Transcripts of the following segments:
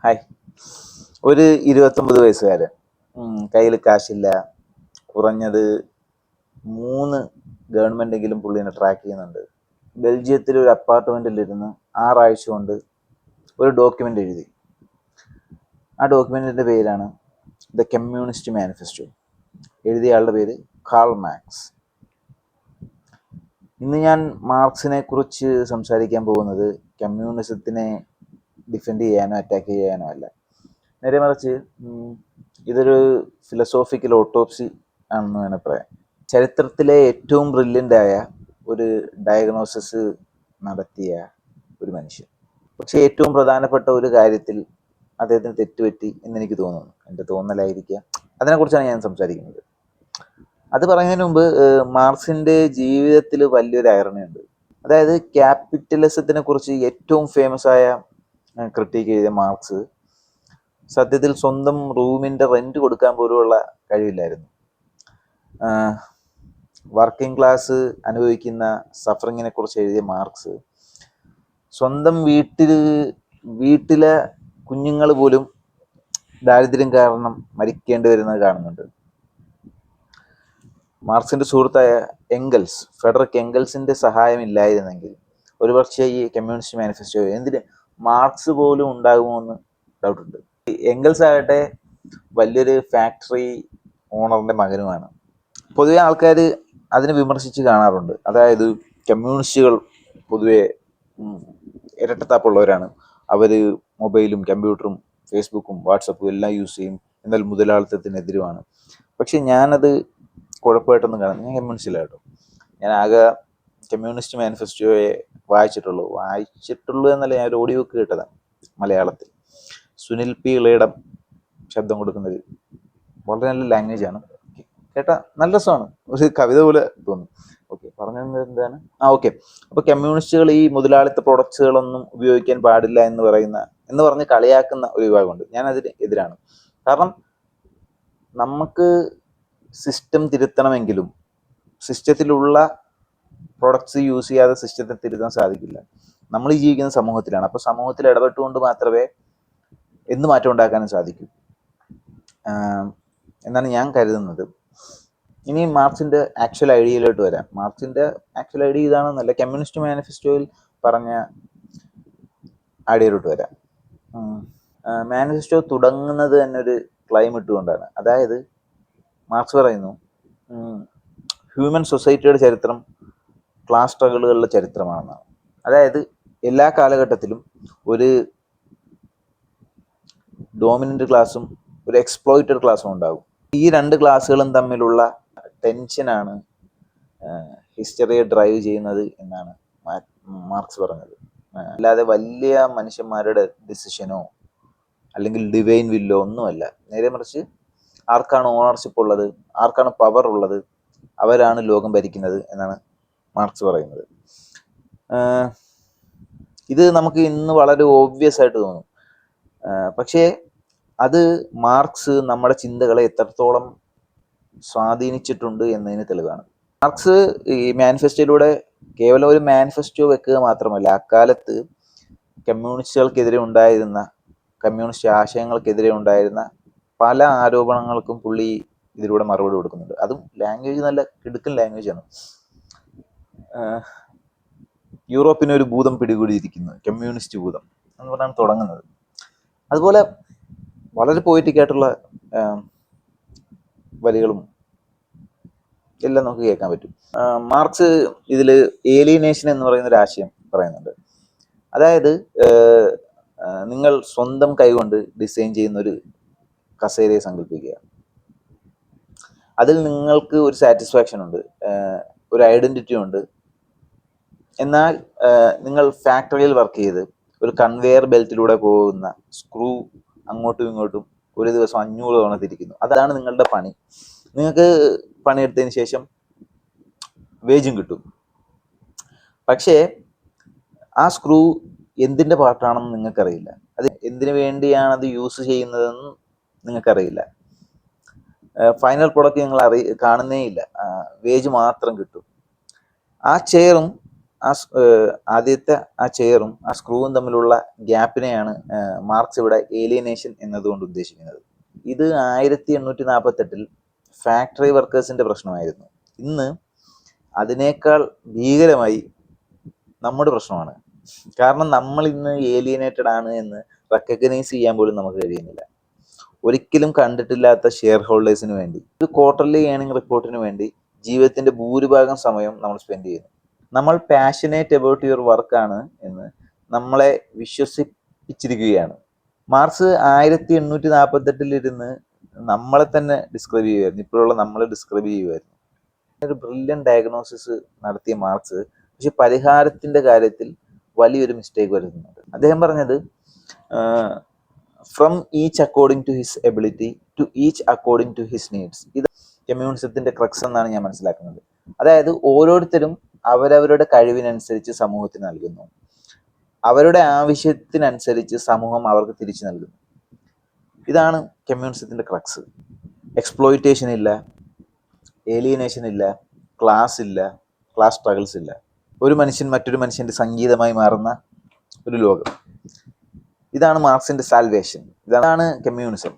Hi. ഒരു 29 വയസ്സുകാരൻ, കയ്യിൽ കാശില്ല, കുറഞ്ഞത് 3 ഗവൺമെൻറ്റെങ്കിലും പുള്ളിനെ ട്രാക്ക് ചെയ്യുന്നുണ്ട്. ബെൽജിയത്തിൽ ഒരു അപ്പാർട്ട്മെൻറ്റിലിരുന്ന് 6 ആഴ്ച കൊണ്ട് ഒരു ഡോക്യുമെൻ്റ് എഴുതി. ആ ഡോക്യുമെൻറ്റിൻ്റെ പേരാണ് ദ കമ്മ്യൂണിസ്റ്റ് മാനിഫെസ്റ്റോ. എഴുതിയ ആളുടെ പേര് കാൾ മാർക്സ്. ഇന്ന് ഞാൻ മാർക്സിനെ കുറിച്ച് സംസാരിക്കാൻ പോകുന്നത് കമ്മ്യൂണിസത്തിനെ ഡിഫെൻഡ് ചെയ്യാനോ അറ്റാക്ക് ചെയ്യാനോ അല്ല. നേരെ മറിച്ച് ഇതൊരു ഫിലോസോഫിക്കൽ ഓട്ടോപ്സി ആണെന്ന് വേണേൽ പറയാം. ചരിത്രത്തിലെ ഏറ്റവും ബ്രില്യൻ്റായ ഒരു ഡയഗ്നോസിസ് നടത്തിയ ഒരു മനുഷ്യൻ. പക്ഷേ ഏറ്റവും പ്രധാനപ്പെട്ട ഒരു കാര്യത്തിൽ അദ്ദേഹത്തിന് തെറ്റുപറ്റി എന്നെനിക്ക് തോന്നുന്നു. എൻ്റെ തോന്നലായിരിക്കാം. അതിനെക്കുറിച്ചാണ് ഞാൻ സംസാരിക്കുന്നത്. അത് പറയുന്നതിന് മുമ്പ് മാർക്സിൻ്റെ ജീവിതത്തിൽ വലിയൊരു ഐറണിയുണ്ട്. അതായത് ക്യാപിറ്റലിസത്തിനെ കുറിച്ച് ഏറ്റവും ഫേമസ് ആയ ക്രിട്ടിക്ക് എഴുതിയ മാർക്സ് സത്യത്തിൽ സ്വന്തം റൂമിൻ്റെ റെൻറ്റ് കൊടുക്കാൻ പോലുമുള്ള കഴിവില്ലായിരുന്നു. വർക്കിംഗ് ക്ലാസ് അനുഭവിക്കുന്ന സഫറിങ്ങിനെ കുറിച്ച് എഴുതിയ മാർക്സ് സ്വന്തം വീട്ടിലെ കുഞ്ഞുങ്ങൾ പോലും ദാരിദ്ര്യം കാരണം മരിക്കേണ്ടി വരുന്നത് കാണുന്നുണ്ട്. മാർക്സിൻ്റെ സുഹൃത്തായ ഫെഡറിക് എംഗൽസിൻ്റെ സഹായമില്ലായിരുന്നെങ്കിൽ ഒരുപക്ഷെ ഈ കമ്മ്യൂണിസ്റ്റ് മാനിഫെസ്റ്റോ എന്തിന് മാർക്സ് പോലും ഉണ്ടാകുമോ എന്ന് ഡൗട്ടുണ്ട്. എംഗൽസ് ആകട്ടെ വലിയൊരു ഫാക്ടറി ഓണറിൻ്റെ മകനുമാണ്. പൊതുവെ ആൾക്കാർ അതിനെ വിമർശിച്ച് കാണാറുണ്ട്. അതായത് കമ്മ്യൂണിസ്റ്റുകൾ പൊതുവെ ഇരട്ടത്താപ്പുള്ളവരാണ്. അവർ മൊബൈലും കമ്പ്യൂട്ടറും ഫേസ്ബുക്കും വാട്സപ്പും എല്ലാം യൂസ് ചെയ്യും, എന്നാൽ മുതലാളിത്തത്തിനെതിരുമാണ്. പക്ഷെ ഞാനത് കുഴപ്പമായിട്ടൊന്നും കാണുന്നു. ഞാൻ കമ്മ്യൂണിസ്റ്റില്ല കേട്ടോ. ഞാൻ ആകെ കമ്മ്യൂണിസ്റ്റ് മാനിഫെസ്റ്റോയെ വായിച്ചിട്ടുള്ളൂ എന്നല്ല, ഞാൻ ഒരു ഓഡിയോ ബുക്ക് കേട്ടതാണ് മലയാളത്തിൽ. സുനിൽ പി ഇളയിടം ശബ്ദം കൊടുക്കുന്നത്. വളരെ നല്ല ലാംഗ്വേജാണ്. കേട്ടാ നല്ല രസമാണ്, ഒരു കവിത പോലെ തോന്നും. ഓക്കെ, പറഞ്ഞത് എന്താണ്? ഓക്കെ. അപ്പോൾ കമ്മ്യൂണിസ്റ്റുകൾ ഈ മുതലാളിത്ത പ്രൊഡക്ട്സുകളൊന്നും ഉപയോഗിക്കാൻ പാടില്ല എന്ന് പറഞ്ഞ് കളിയാക്കുന്ന ഒരു വിഭാഗമുണ്ട്. ഞാൻ അതിന് എതിരാണ്. കാരണം നമുക്ക് സിസ്റ്റം തിരുത്തണമെങ്കിലും സിസ്റ്റത്തിലുള്ള പ്രൊഡക്ട്സ് യൂസ് ചെയ്യാതെ സിസ്റ്റത്തെ തിരുത്താൻ സാധിക്കില്ല. നമ്മൾ ഈ ജീവിക്കുന്ന സമൂഹത്തിലാണ്. അപ്പോൾ സമൂഹത്തിൽ ഇടപെട്ടുകൊണ്ട് മാത്രമേ എന്ത് മാറ്റം ഉണ്ടാക്കാനും സാധിക്കൂ എന്നാണ് ഞാൻ കരുതുന്നത്. ഇനി മാർക്സിൻ്റെ ആക്ച്വൽ ഐഡിയയിലോട്ട് വരാം. മാർക്സിൻ്റെ ആക്ച്വൽ ഐഡിയ ഇതാണെന്നല്ല, കമ്മ്യൂണിസ്റ്റ് മാനിഫെസ്റ്റോയിൽ പറഞ്ഞ ഐഡിയയിലോട്ട് വരാം. മാനിഫെസ്റ്റോ തുടങ്ങുന്നത് തന്നെ ഒരു ക്ലെയിം ഇട്ടുകൊണ്ടാണ്. അതായത് മാർക്സ് പറയുന്നു, ഹ്യൂമൻ സൊസൈറ്റിയുടെ ചരിത്രം ക്ലാസ് സ്ട്രഗിളുകളുടെ ചരിത്രമാണെന്നാണ്. അതായത് എല്ലാ കാലഘട്ടത്തിലും ഒരു ഡോമിനൻ്റ് ക്ലാസ്സും ഒരു എക്സ്പ്ലോയിറ്റഡ് ക്ലാസ്സും ഉണ്ടാകും. ഈ രണ്ട് ക്ലാസ്സുകളും തമ്മിലുള്ള ടെൻഷനാണ് ഹിസ്റ്ററിയെ ഡ്രൈവ് ചെയ്യുന്നത് എന്നാണ് മാർക്സ് പറഞ്ഞത്. അല്ലാതെ വലിയ മനുഷ്യന്മാരുടെ ഡിസിഷനോ അല്ലെങ്കിൽ ഡിവൈൻ വില്ലോ ഒന്നുമല്ല. നേരെ മറിച്ച് ആർക്കാണ് ഓണർഷിപ്പ് ഉള്ളത്, ആർക്കാണ് പവർ ഉള്ളത്, അവരാണ് ലോകം ഭരിക്കുന്നത് എന്നാണ് മാർക്സ് പറയുന്നത്. ഇത് നമുക്ക് ഇന്ന് വളരെ ഓബ്വിയസ് ആയിട്ട് തോന്നും. പക്ഷേ അത് മാർക്സ് നമ്മുടെ ചിന്തകളെ എത്രത്തോളം സ്വാധീനിച്ചിട്ടുണ്ട് എന്നതിന് തെളിവാണ്. മാർക്സ് ഈ മാനിഫെസ്റ്റോയിലൂടെ കേവലം ഒരു മാനിഫെസ്റ്റോ വെക്കുക മാത്രമല്ല, അക്കാലത്ത് കമ്മ്യൂണിസ്റ്റ് ആശയങ്ങൾക്കെതിരെ ഉണ്ടായിരുന്ന പല ആരോപണങ്ങൾക്കും പുള്ളി ഇതിലൂടെ മറുപടി കൊടുക്കുന്നുണ്ട്. അതും ലാംഗ്വേജ് നല്ല കിടുക്കൻ ലാംഗ്വേജാണ്. യൂറോപ്പിനൊരു ഭൂതം പിടികൂടിയിരിക്കുന്നു, കമ്മ്യൂണിസ്റ്റ് ഭൂതം എന്ന് പറഞ്ഞാണ് തുടങ്ങുന്നത്. അതുപോലെ വളരെ പോയിറ്റിക്കായിട്ടുള്ള വരികളും എല്ലാം നമുക്ക് കേൾക്കാൻ പറ്റും. മാർക്സ് ഇതിൽ ഏലിയനേഷൻ എന്ന് പറയുന്ന ഒരു ആശയം പറയുന്നുണ്ട്. അതായത് നിങ്ങൾ സ്വന്തം കൈകൊണ്ട് ഡിസൈൻ ചെയ്യുന്ന ഒരു കസേരയെ സങ്കല്പിക്കുക. അതിൽ നിങ്ങൾക്ക് ഒരു സാറ്റിസ്ഫാക്ഷൻ ഉണ്ട്, ഒരു ഐഡൻറ്റിറ്റി ഉണ്ട്. എന്നാൽ നിങ്ങൾ ഫാക്ടറിയിൽ വർക്ക് ചെയ്ത് ഒരു കൺവെയർ ബെൽറ്റിലൂടെ പോകുന്ന സ്ക്രൂ അങ്ങോട്ടും ഇങ്ങോട്ടും ഒരു ദിവസം 500 തവണ തിരിക്കുന്നു. അതാണ് നിങ്ങളുടെ പണി. നിങ്ങൾക്ക് പണിയെടുത്തതിന് ശേഷം വേജും കിട്ടും. പക്ഷേ ആ സ്ക്രൂ എന്തിൻ്റെ പാർട്ടാണെന്ന് നിങ്ങൾക്കറിയില്ല. അത് എന്തിനു വേണ്ടിയാണ് അത് യൂസ് ചെയ്യുന്നതെന്ന് നിങ്ങൾക്കറിയില്ല. ഫൈനൽ പ്രൊഡക്റ്റ് നിങ്ങൾ കാണുന്നേ ഇല്ല. വേജ് മാത്രം കിട്ടും. ആ ചെയറും ആദ്യത്തെ ആ ചെയറും ആ സ്ക്രൂവും തമ്മിലുള്ള ഗ്യാപ്പിനെയാണ് മാർക്സ് ഇവിടെ ഏലിയനേഷൻ എന്നതുകൊണ്ട് ഉദ്ദേശിക്കുന്നത്. ഇത് 1848 ഫാക്ടറി വർക്കേഴ്സിന്റെ പ്രശ്നമായിരുന്നു. ഇന്ന് അതിനേക്കാൾ ഭീകരമായി നമ്മുടെ പ്രശ്നമാണ്. കാരണം നമ്മൾ ഇന്ന് ഏലിയനേറ്റഡ് ആണ് എന്ന് റെക്കഗ്നൈസ് ചെയ്യാൻ പോലും നമുക്ക് കഴിയുന്നില്ല. ഒരിക്കലും കണ്ടിട്ടില്ലാത്ത ഷെയർ ഹോൾഡേഴ്സിന് വേണ്ടി, ഒരു ക്വാർട്ടർലി ഏണിംഗ് റിപ്പോർട്ടിന് വേണ്ടി ജീവിതത്തിന്റെ ഭൂരിഭാഗം സമയം നമ്മൾ സ്പെൻഡ് ചെയ്യുന്നു. നമ്മൾ പാഷനേറ്റ് അബൌട്ട് യുവർ വർക്ക് ആണ് എന്ന് നമ്മളെ വിശ്വസിപ്പിച്ചിരിക്കുകയാണ്. മാർക്സ് 1848 നമ്മളെ തന്നെ ഡിസ്ക്രൈബ് ചെയ്യുമായിരുന്നു, ഇപ്പോഴുള്ള നമ്മളെ ഡിസ്ക്രൈബ് ചെയ്യുമായിരുന്നു. ഒരു ബ്രില്യൻ ഡയഗ്നോസിസ് നടത്തിയ മാർക്സ് പക്ഷെ പരിഹാരത്തിന്റെ കാര്യത്തിൽ വലിയൊരു മിസ്റ്റേക്ക് വരുത്തുന്നുണ്ട്. അദ്ദേഹം പറഞ്ഞത് from each according to his ability to each according to his needs. ഇത് കമ്മ്യൂണിസത്തിന്റെ ക്രക്സ് എന്നാണ് ഞാൻ മനസ്സിലാക്കുന്നത്. അതായത് ഓരോരുത്തരും അവരവരുടെ കഴിവിനനുസരിച്ച് സമൂഹത്തിന് നൽകുന്നു, അവരുടെ ആവശ്യത്തിനനുസരിച്ച് സമൂഹം അവർക്ക് തിരിച്ചു നൽകുന്നു. ഇതാണ് കമ്മ്യൂണിസത്തിന്റെ ക്രക്സ്. എക്സ്പ്ലോയിറ്റേഷൻ ഇല്ല, ഏലിയനേഷൻ ഇല്ല, ക്ലാസ് ഇല്ല, ക്ലാസ് സ്ട്രഗിൾസ് ഇല്ല. ഒരു മനുഷ്യൻ മറ്റൊരു മനുഷ്യന്റെ സംഗീതമായി മാറുന്ന ഒരു ലോകം. ഇതാണ് മാർക്സിന്റെ സാൽവേഷൻ, ഇതാണ് കമ്മ്യൂണിസം.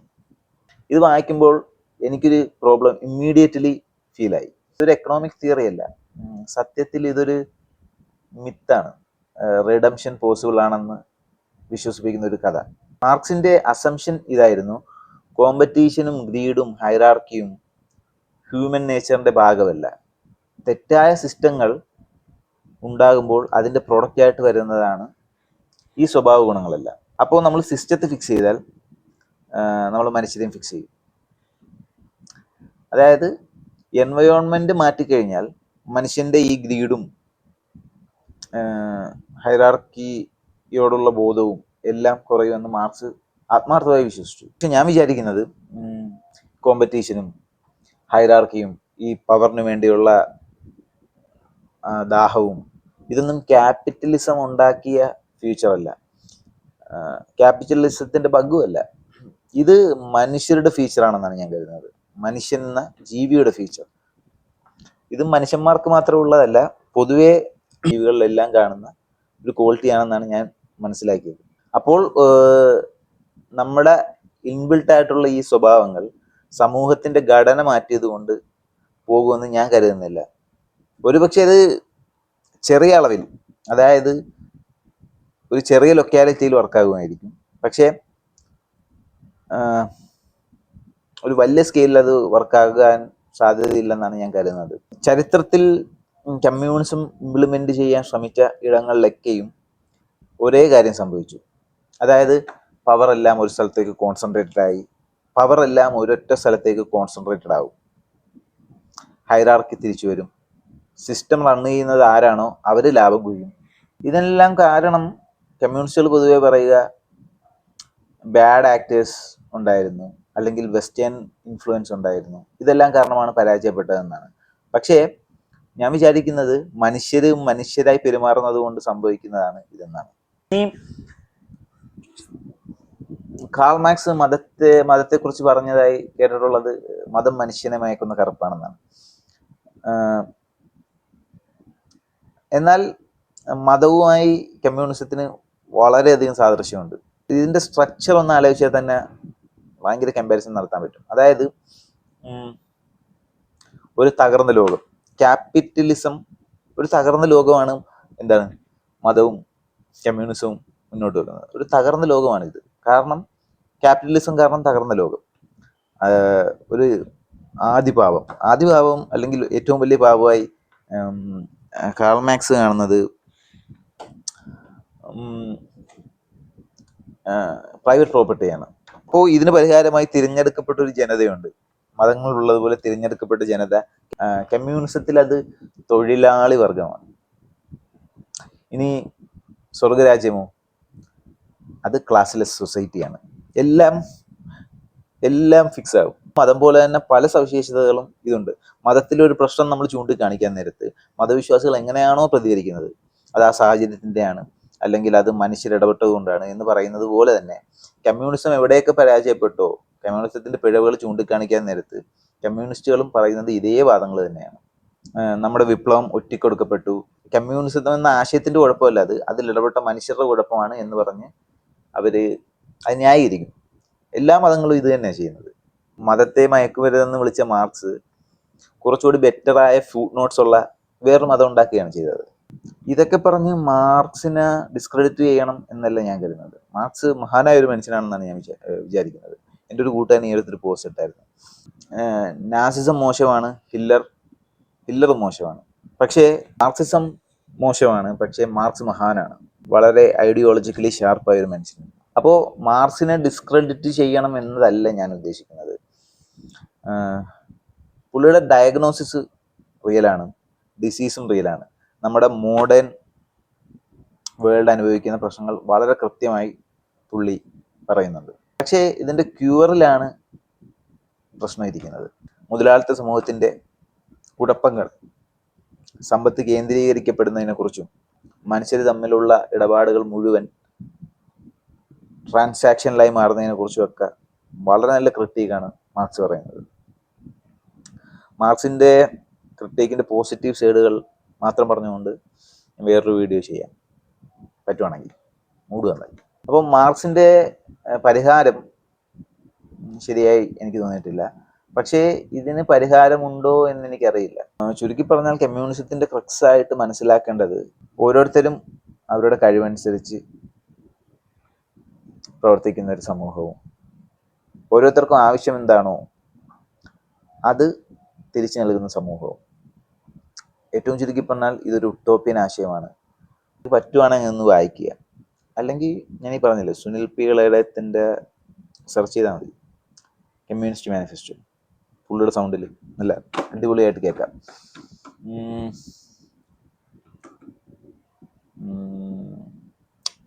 ഇത് വായിക്കുമ്പോൾ എനിക്കൊരു പ്രോബ്ലം ഇമ്മീഡിയറ്റ്ലി ഫീലായി. ഇതൊരു എക്കണോമിക് തിയറി അല്ല, സത്യത്തിൽ ഇതൊരു മിത്താണ്. റിഡംഷൻ പോസിബിൾ ആണെന്ന് വിശ്വസിപ്പിക്കുന്ന ഒരു കഥ. മാർക്സിന്റെ അസംഷൻ ഇതായിരുന്നു: കോമ്പറ്റീഷനും ഗ്രീഡും ഹൈറാർക്കിയും ഹ്യൂമൻ നേച്ചറിന്റെ ഭാഗമല്ല. തെറ്റായ സിസ്റ്റങ്ങൾ ഉണ്ടാകുമ്പോൾ അതിന്റെ പ്രൊഡക്റ്റായിട്ട് വരുന്നതാണ് ഈ സ്വഭാവ ഗുണങ്ങളെല്ലാം. അപ്പോൾ നമ്മൾ സിസ്റ്റത്തെ ഫിക്സ് ചെയ്താൽ നമ്മൾ മനുഷ്യരെയും ഫിക്സ് ചെയ്യും. അതായത് എൻവയോൺമെന്റ് മാറ്റിക്കഴിഞ്ഞാൽ മനുഷ്യന്റെ ഈ ഗ്രീഡും ഹൈറാർക്കിയോടുള്ള ബോധവും എല്ലാം കുറയുമെന്ന് മാർക്സ് ആത്മാർത്ഥമായി വിശ്വസിച്ചു. പക്ഷെ ഞാൻ വിചാരിക്കുന്നത് കോമ്പറ്റീഷനും ഹൈറാർക്കിയും ഈ പവറിന് വേണ്ടിയുള്ള ദാഹവും ഇതൊന്നും ക്യാപിറ്റലിസം ഉണ്ടാക്കിയ ഫ്യൂച്ചറല്ല, ക്യാപിറ്റലിസത്തിന്റെ ബഗ്ഗുമല്ല. ഇത് മനുഷ്യരുടെ ഫീച്ചറാണെന്നാണ് ഞാൻ കരുതുന്നത്. മനുഷ്യൻ എന്ന ജീവിയുടെ ഫീച്ചർ. ഇത് മനുഷ്യന്മാർക്ക് മാത്രം ഉള്ളതല്ല, പൊതുവെ ജീവികളിലെല്ലാം കാണുന്ന ഒരു ക്വാളിറ്റിയാണെന്നാണ് ഞാൻ മനസ്സിലാക്കിയത്. അപ്പോൾ നമ്മുടെ ഇൻബിൽട്ട് ആയിട്ടുള്ള ഈ സ്വഭാവങ്ങൾ സമൂഹത്തിന്റെ ഘടന മാറ്റിയത് കൊണ്ട് പോകുമെന്ന് ഞാൻ കരുതുന്നില്ല. ഒരുപക്ഷെ അത് ചെറിയ അളവിൽ, അതായത് ഒരു ചെറിയ ലൊക്കാലിറ്റിയിൽ വർക്കാകുമായിരിക്കും, പക്ഷേ ഒരു വലിയ സ്കെയിലിൽ അത് വർക്കാകാൻ സാധ്യതയില്ലെന്നാണ് ഞാൻ കരുതുന്നത്. ചരിത്രത്തിൽ കമ്മ്യൂണിസം ഇംപ്ലിമെന്റ് ചെയ്യാൻ ശ്രമിച്ച ഇടങ്ങളിലൊക്കെയും ഒരേ കാര്യം സംഭവിച്ചു. അതായത് പവർ എല്ലാം ഒരു സ്ഥലത്തേക്ക് കോൺസെൻട്രേറ്റഡ് ആയി, പവർ എല്ലാം ഒരൊറ്റ സ്ഥലത്തേക്ക് കോൺസെൻട്രേറ്റഡ് ആവും, ഹൈറാർക്കി തിരിച്ചു വരും, സിസ്റ്റം റൺ ചെയ്യുന്നത് ആരാണോ അവർ ലാഭം കൊയ്യും. ഇതെല്ലാം കാരണം കമ്മ്യൂണിസ്റ്റുകൾ പൊതുവെ പറയുക ബാഡ് ആക്ടേഴ്സ് ഉണ്ടായിരുന്നു, അല്ലെങ്കിൽ വെസ്റ്റേൺ ഇൻഫ്ലുവൻസ് ഉണ്ടായിരുന്നു, ഇതെല്ലാം കാരണമാണ് പരാജയപ്പെട്ടതെന്നാണ്. പക്ഷേ ഞാൻ വിചാരിക്കുന്നത് മനുഷ്യരായി പെരുമാറുന്നത് കൊണ്ട് സംഭവിക്കുന്നതാണ് ഇതെന്നാണ്. ഈ കാൾ മാർക്സ് മതത്തെക്കുറിച്ച് പറഞ്ഞതായി കേട്ടിട്ടുള്ളത് മതം മനുഷ്യനെ മയക്കുന്ന കറുപ്പാണെന്നാണ്. എന്നാൽ മതവുമായി കമ്മ്യൂണിസത്തിന് വളരെയധികം സാദൃശ്യമുണ്ട്. ഇതിന്റെ സ്ട്രക്ചർ ഒന്ന് ആലോചിച്ചാൽ തന്നെ ഭയങ്കര കമ്പാരിസൺ നടത്താൻ പറ്റും. അതായത് ഒരു തകർന്ന ലോകം, ക്യാപിറ്റലിസം ഒരു തകർന്ന ലോകമാണ്. എന്താണ് മതവും കമ്മ്യൂണിസവും മുന്നോട്ട് വെക്കുന്നത്? ഒരു തകർന്ന ലോകമാണിത്. കാരണം ക്യാപിറ്റലിസം കാരണം തകർന്ന ലോകം. ഒരു ആദിപാവം അല്ലെങ്കിൽ ഏറ്റവും വലിയ പാവമായി കാൾ മാർക്സ് കാണുന്നത് പ്രൈവറ്റ് പ്രോപ്പർട്ടിയാണ്. അപ്പോൾ ഇതിന് പരിഹാരമായി തിരഞ്ഞെടുക്കപ്പെട്ട ഒരു ജനതയുണ്ട്, മതങ്ങളുള്ളതുപോലെ തിരഞ്ഞെടുക്കപ്പെട്ട ജനത. കമ്മ്യൂണിസത്തിൽ അത് തൊഴിലാളി വർഗമാണ്. ഇനി സ്വർഗരാജ്യമോ? അത് ക്ലാസ്ലെസ് സൊസൈറ്റിയാണ്. എല്ലാം ഫിക്സ് ആകും. മതം പോലെ തന്നെ പല സവിശേഷതകളും ഇതുണ്ട്. മതത്തിലൊരു പ്രശ്നം നമ്മൾ ചൂണ്ടിക്കാണിക്കാൻ നേരത്ത് മതവിശ്വാസികൾ എങ്ങനെയാണോ പ്രതികരിക്കുന്നത്, അത് ആ സാഹചര്യത്തിൻ്റെയാണ്, അല്ലെങ്കിൽ അത് മനുഷ്യരിടപെട്ടത് കൊണ്ടാണ് എന്ന് പറയുന്നത് പോലെ തന്നെ കമ്മ്യൂണിസം എവിടെയൊക്കെ പരാജയപ്പെട്ടോ, കമ്മ്യൂണിസത്തിന്റെ പിഴവുകൾ ചൂണ്ടിക്കാണിക്കാൻ നേരത്ത് കമ്മ്യൂണിസ്റ്റുകളും പറയുന്നത് ഇതേ വാദങ്ങൾ തന്നെയാണ്. നമ്മുടെ വിപ്ലവം ഒറ്റിക്കൊടുക്കപ്പെട്ടു, കമ്മ്യൂണിസം എന്ന ആശയത്തിൻ്റെ കുഴപ്പമല്ല അത്, അതിലിടപെട്ട മനുഷ്യരുടെ കുഴപ്പമാണ് എന്ന് പറഞ്ഞ് അവർ അത് ന്യായീകരിക്കും. എല്ലാ മതങ്ങളും ഇത് തന്നെയാണ് ചെയ്യുന്നത്. മതത്തെ മയക്കുമരുതെന്ന് വിളിച്ച മാർക്സ് കുറച്ചുകൂടി ബെറ്ററായ ഫുട് നോട്ട്സ് ഉള്ള വേറൊരു മതം ഉണ്ടാക്കുകയാണ് ചെയ്തത്. ഇതൊക്കെ പറഞ്ഞ് മാർക്സിനെ ഡിസ്ക്രെഡിറ്റ് ചെയ്യണം എന്നല്ല ഞാൻ കരുതുന്നത്. മാർക്സ് മഹാനായ ഒരു മനുഷ്യനാണെന്നാണ് ഞാൻ വിചാരിക്കുന്നത്. എൻ്റെ ഒരു കൂട്ടുകാരൻ ഈ അടുത്തൊരു പോസ്റ്റ് ഇട്ടായിരുന്നു. നാസിസം മോശമാണ്, ഹില്ലർ മോശമാണ്, പക്ഷേ മാർക്സിസം മോശമാണ്, പക്ഷേ മാർക്സ് മഹാനാണ്, വളരെ ഐഡിയോളജിക്കലി ഷാർപ്പായ ഒരു മനുഷ്യൻ. അപ്പോൾ മാർക്സിനെ ഡിസ്ക്രെഡിറ്റ് ചെയ്യണം എന്നതല്ല ഞാൻ ഉദ്ദേശിക്കുന്നത്. പുള്ളിയുടെ ഡയഗ്നോസിസ് റിയലാണ്, ഡിസീസും റിയലാണ്. നമ്മുടെ മോഡേൺ വേൾഡ് അനുഭവിക്കുന്ന പ്രശ്നങ്ങൾ വളരെ കൃത്യമായി പുള്ളി പറയുന്നുണ്ട്. പക്ഷേ ഇതിൻ്റെ ക്യൂറിലാണ് പ്രശ്നം ഇരിക്കുന്നത്. മുതലാളിത്ത സമൂഹത്തിൻ്റെ കുഴപ്പങ്ങൾ, സമ്പത്ത് കേന്ദ്രീകരിക്കപ്പെടുന്നതിനെക്കുറിച്ചും മനുഷ്യർ തമ്മിലുള്ള ഇടപാടുകൾ മുഴുവൻ ട്രാൻസാക്ഷനിലായി മാറുന്നതിനെക്കുറിച്ചുമൊക്കെ വളരെ നല്ല ക്രിട്ടീക്കാണ് മാർക്സ് പറയുന്നത്. മാർക്സിൻ്റെ ക്രിട്ടീക്കിൻ്റെ പോസിറ്റീവ് സൈഡുകൾ മാത്രം പറഞ്ഞുകൊണ്ട് വേറൊരു വീഡിയോ ചെയ്യാം പറ്റുവാണെങ്കിൽ, മൂഡ് വന്നാൽ. അപ്പോൾ മാർക്സിൻ്റെ പരിഹാരം ശരിയായി എനിക്ക് തോന്നിയിട്ടില്ല. പക്ഷേ ഇതിന് പരിഹാരമുണ്ടോ എന്ന് എനിക്കറിയില്ല. ചുരുക്കി പറഞ്ഞാൽ കമ്മ്യൂണിസത്തിൻ്റെ ക്രക്സായിട്ട് മനസ്സിലാക്കേണ്ടത് ഓരോരുത്തരും അവരുടെ കഴിവനുസരിച്ച് പ്രവർത്തിക്കുന്ന ഒരു സമൂഹവും ഓരോരുത്തർക്കും ആവശ്യം എന്താണോ അത് തിരിച്ചു നൽകുന്ന സമൂഹവും. ഏറ്റവും ചുരുക്കി പറഞ്ഞാൽ ഇതൊരു ഉട്ടോപ്യൻ ആശയമാണ്. ഇത് പറ്റുവാണെങ്കിൽ ഒന്ന് വായിക്കുക. അല്ലെങ്കിൽ ഞാനീ പറഞ്ഞില്ലേ, സുനിൽ പി ഇളയടത്തിൻ്റെ സെർച്ച് ചെയ്താൽ മതി, കമ്മ്യൂണിസ്റ്റ് മാനിഫെസ്റ്റോ. പുള്ളിയുടെ സൗണ്ടിൽ നല്ല അടിപൊളിയായിട്ട് കേൾക്കാം.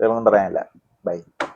വേറൊന്നും പറയാനില്ല. ബൈ.